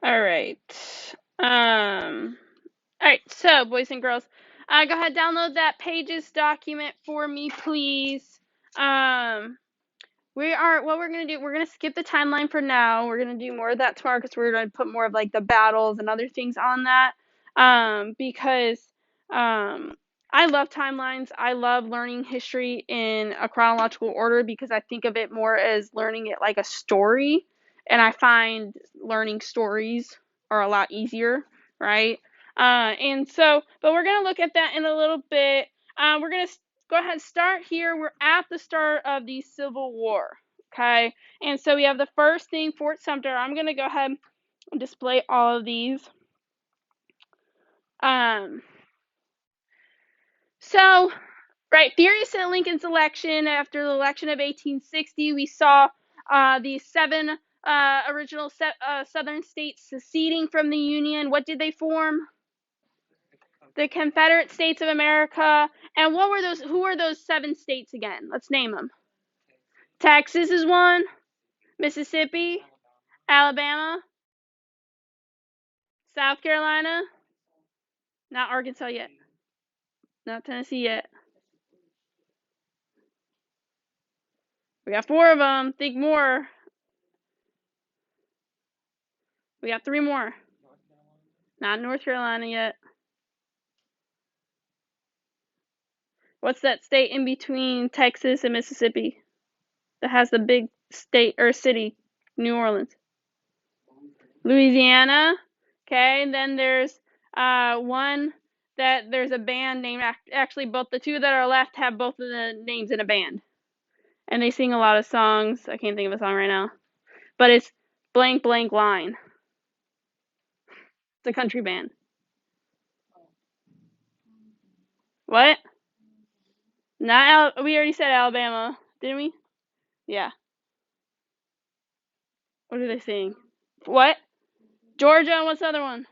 All right. Um, all right. So, boys and girls, go ahead, download that Pages document for me, please. Um, what we're gonna do, we're gonna skip the timeline for now. We're gonna do more of that tomorrow because we're gonna put more of like the battles and other things on that. Because um, I love timelines. I love learning history in a chronological order because I think of it more as learning it like a story, and I find learning stories are a lot easier, right? And so, but we're gonna look at that in a little bit. We're gonna go ahead and start here. We're at the start of the Civil War. Okay, and so we have the first thing, Fort Sumter. I'm gonna go ahead and display all of these. Um, so right, theories of Lincoln's election. After the election of 1860, we saw the seven original Southern states seceding from the Union. What did they form? The Confederate States of America. And what were those? Who were those seven states again? Let's name them. Texas is one. Mississippi, Alabama, South Carolina, not Arkansas yet, not Tennessee yet. We got four of them. Think more. We got three more. Not North Carolina yet. What's that state in between Texas and Mississippi that has the big state or city? New Orleans. Louisiana. Okay, and then there's one that there's a band named, actually both the two that are left have both of the names in a band. And they sing a lot of songs. I can't think of a song right now. But it's blank blank line. It's a country band. What? We already said Alabama, didn't we? Yeah. What are they sing? What? Georgia, and what's the other one?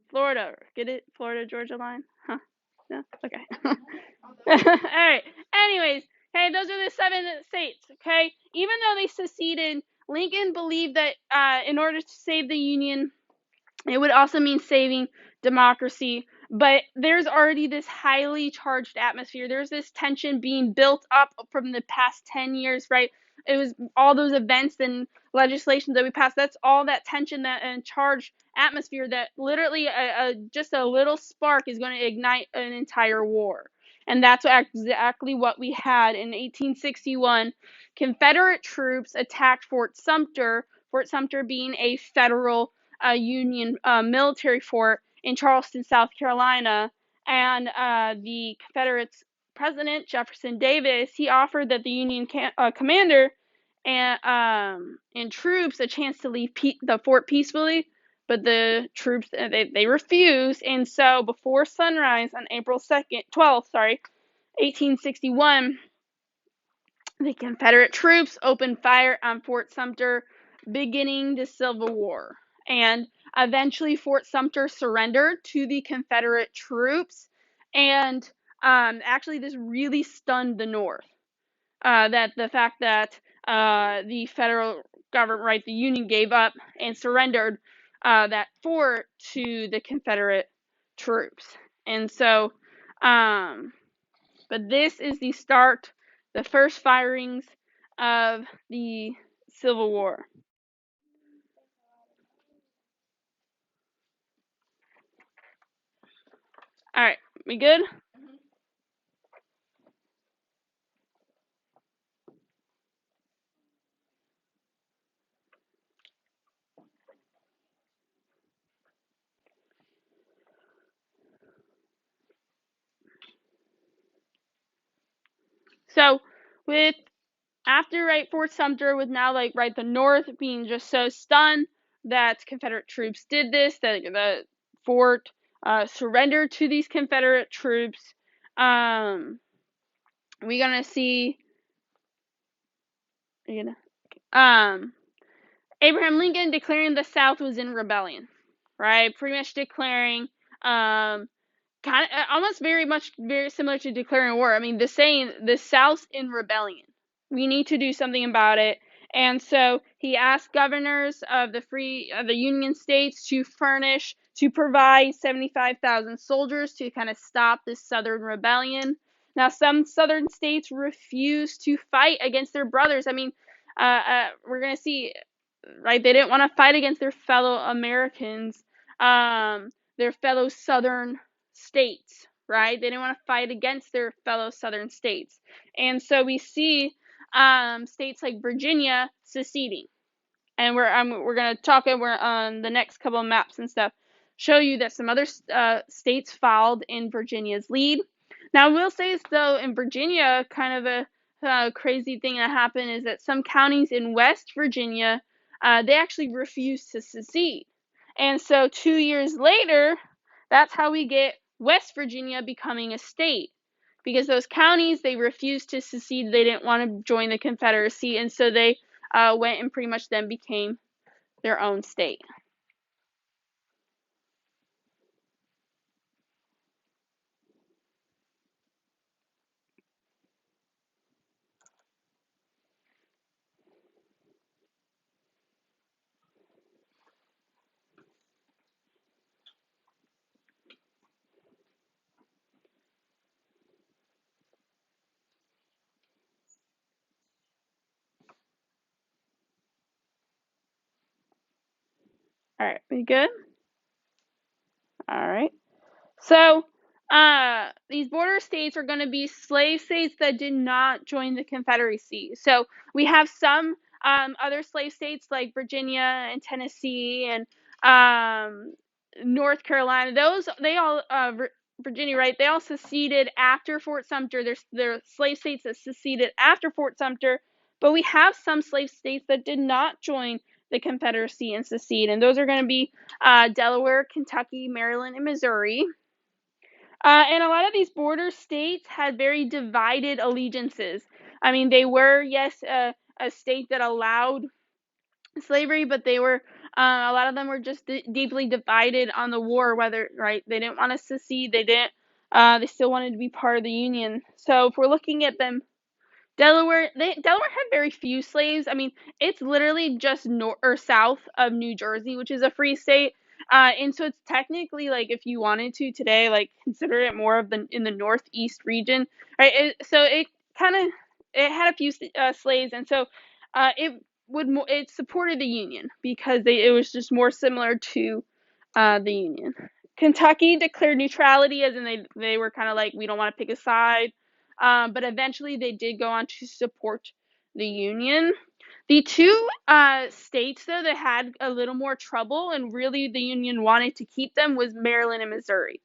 Florida. Get it? Florida, Georgia line? Huh. No? Okay. Alright. Anyways, okay, those are the seven states, okay? Even though they seceded, Lincoln believed that in order to save the Union, it would also mean saving democracy. But there's already this highly charged atmosphere. There's this tension being built up from the past 10 years, right? It was all those events and legislations that we passed. That's all that tension that and charged atmosphere that literally just a little spark is going to ignite an entire war. And that's exactly what we had in 1861. Confederate troops attacked Fort Sumter being a federal Union military fort in Charleston, South Carolina, and the Confederates President Jefferson Davis, he offered that the Union commander and troops a chance to leave the fort peacefully, but the troops they refused, and so before sunrise on April 12th, 1861, the Confederate troops opened fire on Fort Sumter, beginning the Civil War. And eventually, Fort Sumter surrendered to the Confederate troops. And actually, this really stunned the North. That the fact that the federal government, right, the Union gave up and surrendered that fort to the Confederate troops. And so, but this is the start, the first firings of the Civil War. All right, we good? So, with after right Fort Sumter, with now like right the North being just so stunned that Confederate troops did this, that the fort surrendered to these Confederate troops. We're gonna see, Abraham Lincoln declaring the South was in rebellion, right? Pretty much declaring, kind of almost very similar to declaring war. I mean, the saying the South's in rebellion. We need to do something about it. And so he asked governors of the Union states to provide 75,000 soldiers to kind of stop this Southern rebellion. Now, some Southern states refused to fight against their brothers. I mean, we're going to see, right? They didn't want to fight against their fellow Americans, their fellow Southern states, right? They didn't want to fight against their fellow Southern states. And so we see states like Virginia seceding. And we're going to talk over on the next couple of maps and stuff, show you that some other states followed in Virginia's lead. Now, I will say, though, in Virginia, kind of a crazy thing that happened is that some counties in West Virginia, they actually refused to secede. And so 2 years later, that's how we get West Virginia becoming a state. Because those counties, they refused to secede. They didn't want to join the Confederacy. And so they went and pretty much then became their own state. All right, we good? All right. So these border states are going to be slave states that did not join the Confederacy. So we have some other slave states like Virginia and Tennessee and North Carolina. Virginia, right? They all seceded after Fort Sumter. They're slave states that seceded after Fort Sumter. But we have some slave states that did not join the Confederacy and secede. And those are going to be Delaware, Kentucky, Maryland, and Missouri. And a lot of these border states had very divided allegiances. I mean, they were, yes, a state that allowed slavery, but they were, a lot of them were just deeply divided on the war, whether, right, they didn't want to secede, they still wanted to be part of the Union. So if we're looking at them, Delaware had very few slaves. I mean, it's literally just north or south of New Jersey, which is a free state. And so it's technically, like, if you wanted to today, like, consider it more of in the northeast region, right? So it had a few slaves, and so it supported the Union because it was just more similar to the Union. Kentucky declared neutrality, as in they were kind of like, we don't want to pick a side. But eventually they did go on to support the Union. The two states, though, that had a little more trouble and really the Union wanted to keep them was Maryland and Missouri.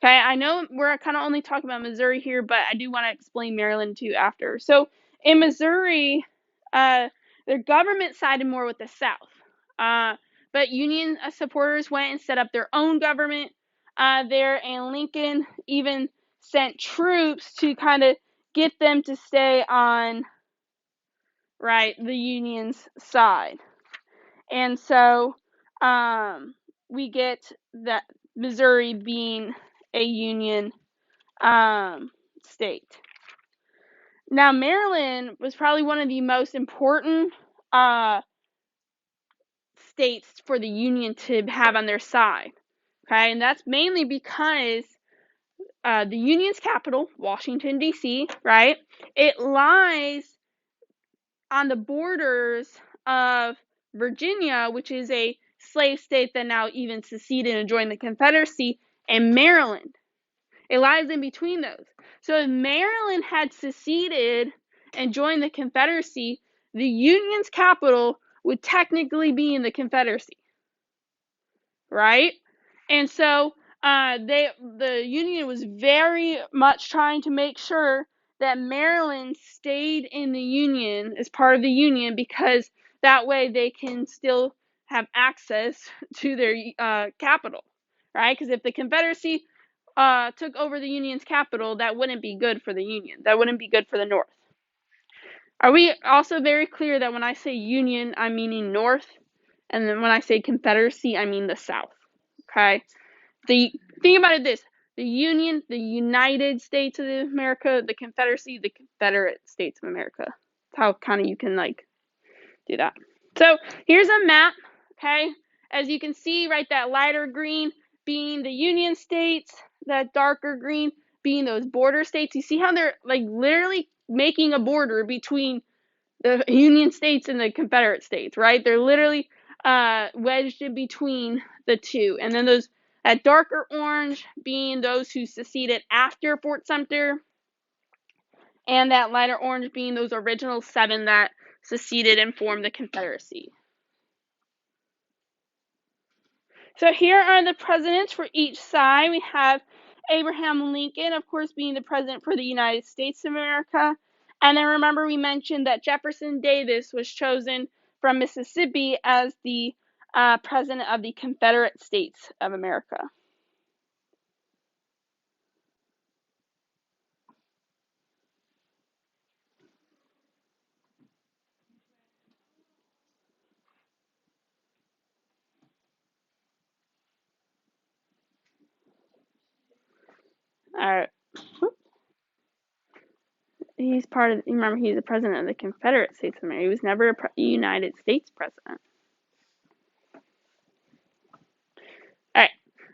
Okay, I know we're kind of only talking about Missouri here, but I do want to explain Maryland too after. So in Missouri, their government sided more with the South. But Union supporters went and set up their own government there, and Lincoln even sent troops to kind of get them to stay on, right, the Union's side. And so we get that Missouri being a Union state. Now, Maryland was probably one of the most important states for the Union to have on their side. Okay, and that's mainly because the Union's capital, Washington, D.C., right? It lies on the borders of Virginia, which is a slave state that now even seceded and joined the Confederacy, and Maryland. It lies in between those. So if Maryland had seceded and joined the Confederacy, the Union's capital would technically be in the Confederacy, right? And so the Union was very much trying to make sure that Maryland stayed in the Union as part of the Union, because that way they can still have access to their capital, right? Because if the Confederacy took over the Union's capital, that wouldn't be good for the Union. That wouldn't be good for the North. Are we also very clear that when I say Union, I'm meaning North, and then when I say Confederacy, I mean the South? Okay. Think about it this: the Union, the United States of America; the Confederacy, the Confederate States of America. That's how kind of you can do that. So here's a map, okay? As you can see, right, that lighter green being the Union states, that darker green being those border states. You see how they're like literally making a border between the Union states and the Confederate states, right? They're literally wedged in between the two. And then those, that darker orange being those who seceded after Fort Sumter, and that lighter orange being those original 7 that seceded and formed the Confederacy. So here are the presidents for each side. We have Abraham Lincoln, of course, being the president for the United States of America. And then remember we mentioned that Jefferson Davis was chosen from Mississippi as the president of the Confederate States of America. All right. He's part of, remember, he's the president of the Confederate States of America. He was never a United States president. All right,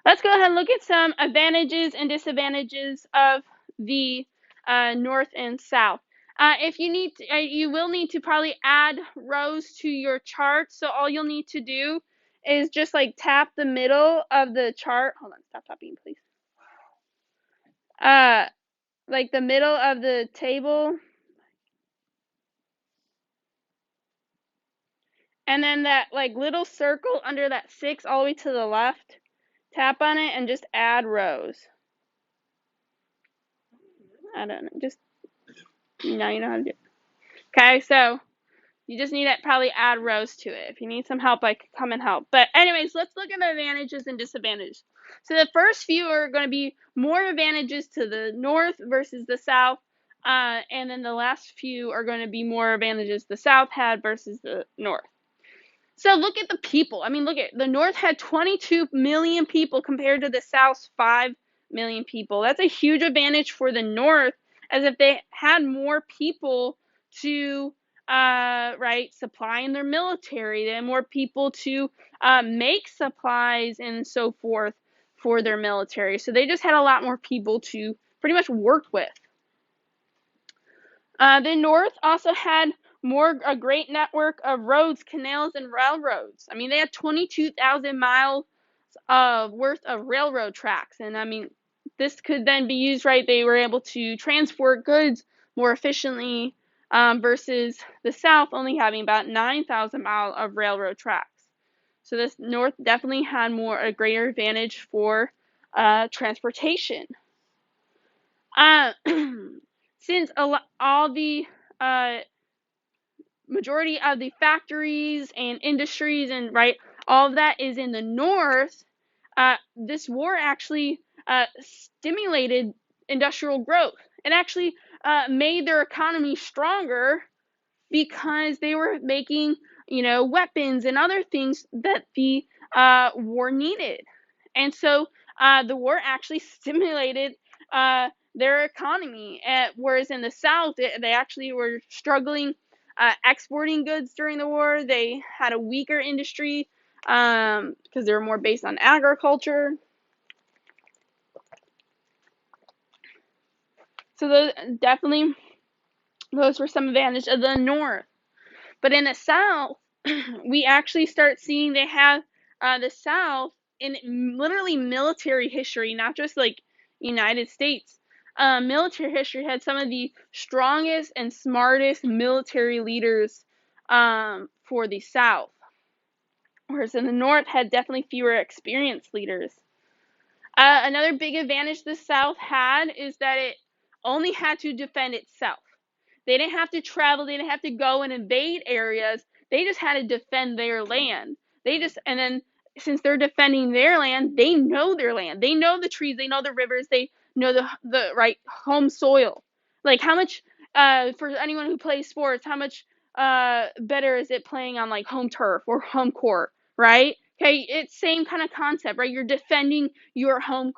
let's go ahead and look at some advantages and disadvantages of the North and South. If you need to, you will need to probably add rows to your chart. So all you'll need to do is just like tap the middle of the chart. Hold on, stop tapping, please. Like the middle of the table. And then that like little circle under that 6 all the way to the left. Tap on it and just add rows. I don't know, just, now you know how to do it. Okay, so you just need to probably add rows to it. If you need some help, I could come and help. But anyways, let's look at the advantages and disadvantages. So the first few are going to be more advantages to the North versus the South. And then the last few are going to be more advantages the South had versus the North. So look at the people. I mean, look at the North had 22 million people compared to the South's 5 million people. That's a huge advantage for the North, as if they had more people to right, supplying their military. They had more people to make supplies and so forth for their military. So they just had a lot more people to pretty much work with. The North also had a great network of roads, canals, and railroads. I mean, they had 22,000 miles worth of railroad tracks. And I mean, this could then be used, right? They were able to transport goods more efficiently versus the South only having about 9,000 miles of railroad tracks. So this North definitely had a greater advantage for transportation. Since all the majority of the factories and industries and right, all of that is in the North, this war actually stimulated industrial growth. It actually made their economy stronger because they were making, weapons and other things that the war needed. And so the war actually stimulated their economy. Whereas in the South, they actually were struggling exporting goods during the war. They had a weaker industry because they were more based on agriculture. So those were some advantages of the North. But in the South, we actually start seeing they have the South in literally military history, not just like United States. Military history had some of the strongest and smartest military leaders for the South, whereas in the North had definitely fewer experienced leaders. Another big advantage the South had is that it only had to defend itself. They didn't have to travel. They didn't have to go and invade areas. They just had to defend their land. And then since they're defending their land, they know their land. They know the trees. They know the rivers. They know the right home soil. Like how much, for anyone who plays sports, how much better is it playing on like home turf or home court, right? Okay, it's same kind of concept, right? You're defending your home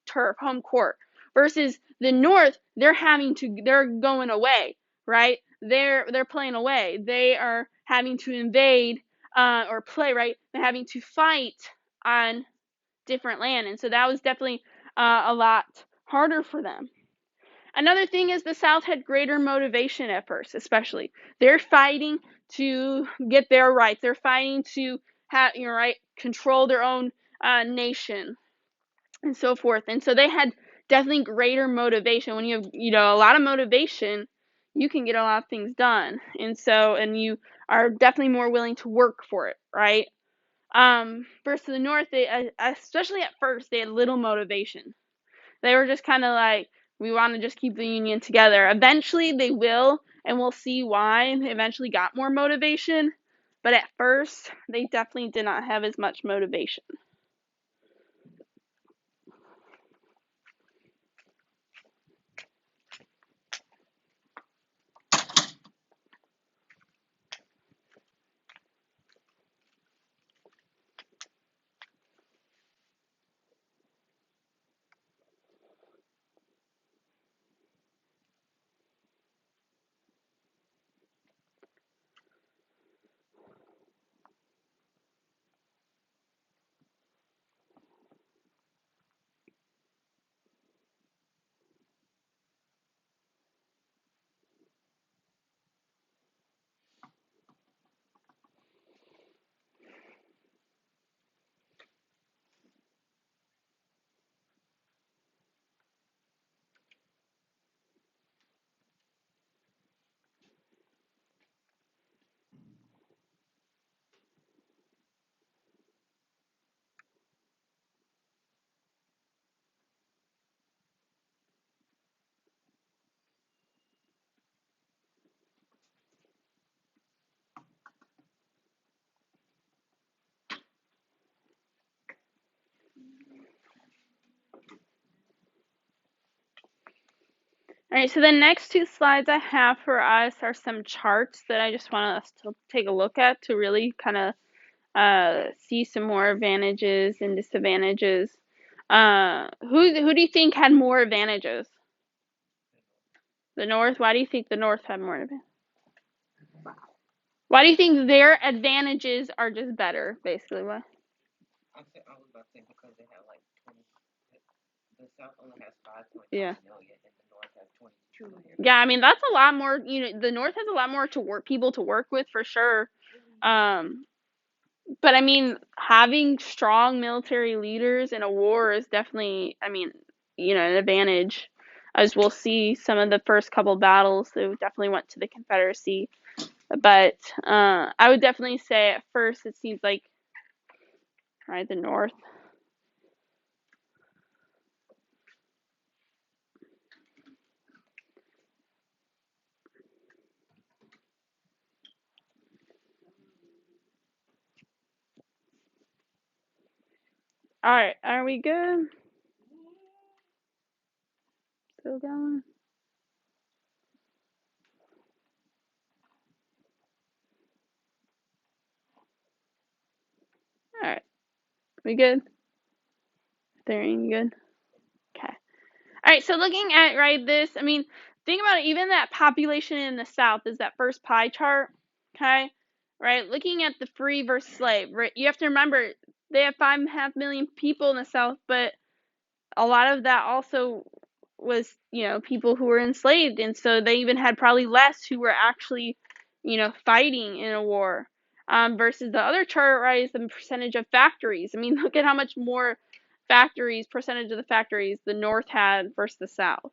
turf, home court. Versus the North, they're going away, right? They're playing away. They are having to invade or play, right, than having to fight on different land. And so that was definitely a lot harder for them. Another thing is the South had greater motivation at first, especially. They're fighting to get their rights. They're fighting to have, right, control their own nation and so forth. And so they had definitely greater motivation. When you have, a lot of motivation, you can get a lot of things done. And so, and you are definitely more willing to work for it, right? Versus the North, they, especially at first, they had little motivation. They were just kind of like, we want to just keep the Union together. Eventually they will, and we'll see why. They eventually got more motivation, but at first they definitely did not have as much motivation. All right, so the next two slides I have for us are some charts that I just want us to take a look at to really kind of see some more advantages and disadvantages. Who do you think had more advantages? The North? Why do you think the North had more advantages? Why do you think their advantages are just better, basically? What? I was about to say because they have like 20. The South only has 5.5 Yeah. million, and the North has 22 million. Yeah, I mean that's a lot more. The North has a lot more people to work with for sure. But I mean, having strong military leaders in a war is definitely, I mean, an advantage. As we'll see, some of the first couple battles, they definitely went to the Confederacy. But I would definitely say at first it seems like, right, the North. All right, are we good? Still going? All right, we good? They're good. Okay. All right, so looking at this, I mean, think about it. Even that population in the South is that first pie chart. Okay, right. Looking at the free versus slave, right? You have to remember they have 5.5 million people in the South, but a lot of that also was people who were enslaved, and so they even had probably less who were actually fighting in a war. Versus the other chart, right, is the percentage of factories. I mean, look at how much more percentage of the factories the North had versus the South.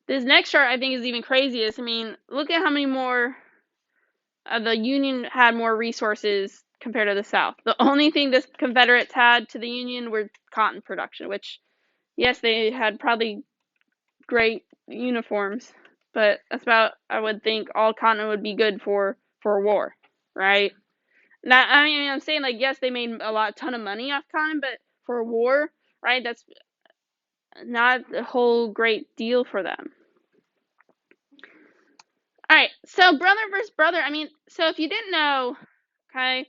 This next chart I think is even craziest. I mean, look at how many more the Union had more resources compared to the South. The only thing the Confederates had to the Union were cotton production, which, yes, they had probably great uniforms, but that's about, I would think, all cotton would be good for a war, right? Now, I mean, I'm saying, like, yes, they made a ton of money off cotton, but for a war, right, that's not a whole great deal for them. All right, so brother versus brother. I mean, so if you didn't know, okay,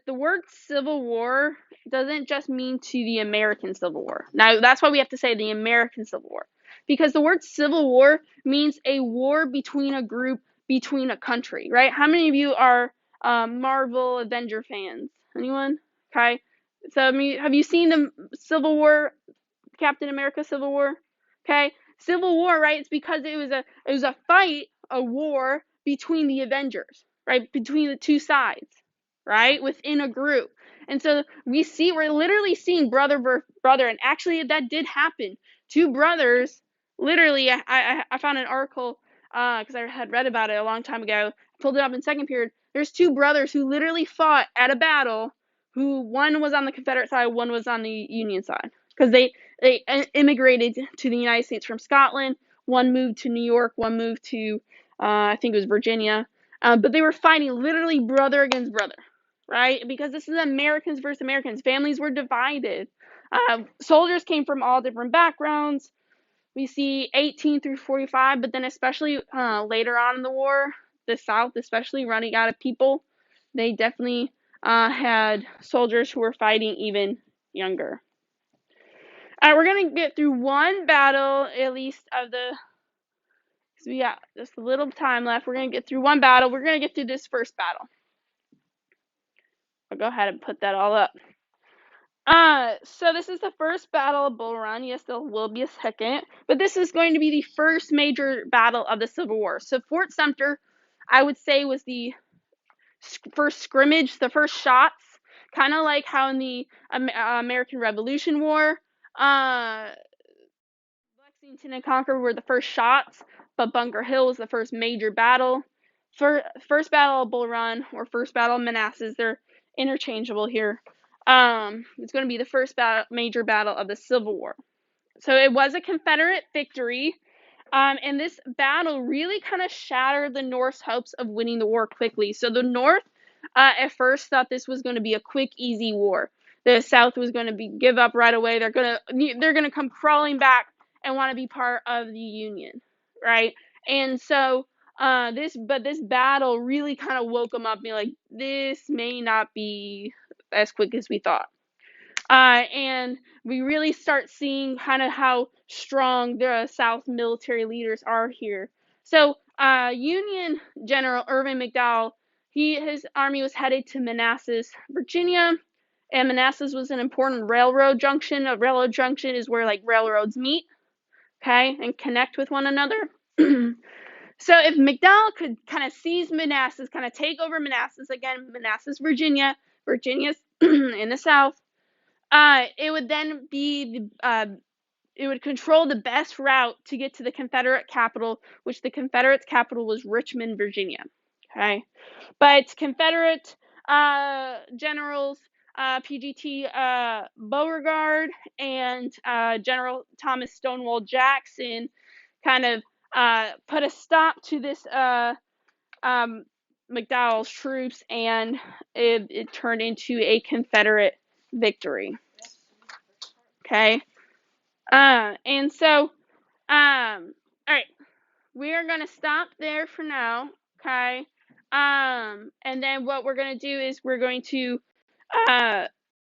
the word Civil War doesn't just mean to the American Civil War. Now, that's why we have to say the American Civil War, because the word Civil War means a war between a group between a country, right? How many of you are Marvel Avenger fans? Anyone? Okay. So, I mean, have you seen the Civil War, Captain America Civil War? Okay. Civil War, right? It's because it was a fight, a war between the Avengers, right? Between the two sides, right? Within a group. And so we're literally seeing brother versus brother, and actually that did happen. Two brothers, literally, I found an article because I had read about it a long time ago. Pulled it up in second period. There's two brothers who literally fought at a battle. Who one was on the Confederate side, one was on the Union side, because they immigrated to the United States from Scotland. One moved to New York. One moved to I think it was Virginia. But they were fighting literally brother against brother, right? Because this is Americans versus Americans. Families were divided. Soldiers came from all different backgrounds. We see 18 through 45, but then especially later on in the war, the South especially running out of people, they definitely had soldiers who were fighting even younger. All right, we're going to get through one battle, at least of the, because we got just a little time left. We're going to get through one battle. We're going to get through this first battle. I'll go ahead and put that all up. So this is the first battle of Bull Run. Yes, there will be a second, but this is going to be the first major battle of the Civil War. So Fort Sumter, I would say, was the first scrimmage, the first shots, kind of like how in the American Revolution War, Lexington and Concord were the first shots, but Bunker Hill was the first major battle. First battle of Bull Run or first battle of Manassas, they're interchangeable here. It's going to be the first major battle of the Civil War. So it was a Confederate victory, and this battle really kind of shattered the North's hopes of winning the war quickly. So the North, at first, thought this was going to be a quick, easy war. The South was going to give up right away. They're gonna come crawling back and want to be part of the Union, right? And so this battle really kind of woke them up, being like, this may not be as quick as we thought. And we really start seeing kind of how strong the South military leaders are here. So Union General Irvin McDowell, his army was headed to Manassas, Virginia, and Manassas was an important railroad junction. A railroad junction is where like railroads meet, okay, and connect with one another. So if McDowell could kind of seize Manassas, kind of take over Manassas again, Manassas, Virginia's in the South, it would then be it would control the best route to get to the Confederate capital, which the Confederate capital was Richmond, Virginia. Okay, but Confederate generals PGT Beauregard and General Thomas Stonewall Jackson kind of put a stop to this McDowell's troops, and it turned into a Confederate victory. Okay. And so, all right, we are gonna stop there for now. Okay. And then what we're gonna do is we're going to